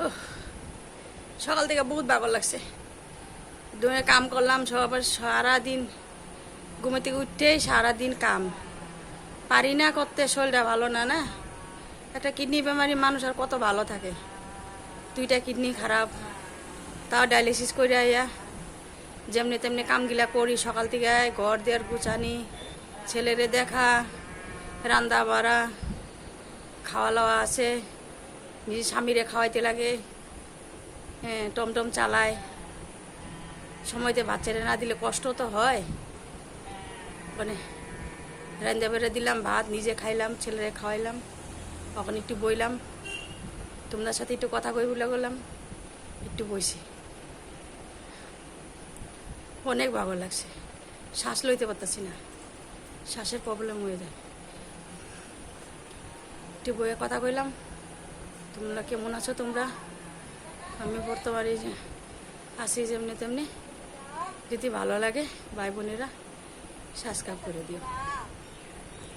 উফ, সকাল থেকে বহুত ভাগর লাগছে। দুপুরে কাম করলাম সবার সারাদিন, ঘুমে থেকে উঠতেই সারাদিন কাম পারি না করতে, শরীরটা ভালো না না। একটা কিডনি বেমারি মানুষ আর কত ভালো থাকে, দুইটা কিডনি খারাপ, তাও ডায়ালিসিস করে আইয়া যেমনি তেমনি কামগুলা করি। সকাল থেকে ঘর দেওয়ার গুছানি, ছেলেরে দেখা, রান্দা বাড়া, খাওয়া দাওয়া আছে, নিজে স্বামীরে খাওয়াইতে লাগে, হ্যাঁ টমটম চালায়, সময়তে বাচ্চারা না দিলে কষ্ট তো হয়। মানে রান্দা বেড়ে দিলাম, ভাত নিজে খাইলাম, ছেলেরে খাওয়াইলাম, তখন একটু বইলাম, তোমাদের সাথে একটু কথা কই বলে গেলাম, একটু বইছি। অনেক ভালো লাগছে, শ্বাস লইতে পারতেছি না, শ্বাসের প্রবলেম হয়ে যায়। একটু বইয়ে কথা কইলাম, তোমরা কেমন আছো তোমরা? আমি বর্তমানে আসি যেমনি তেমনি, যদি ভালো লাগে ভাই বোনেরা সাবস্ক্রাইব করে দিও।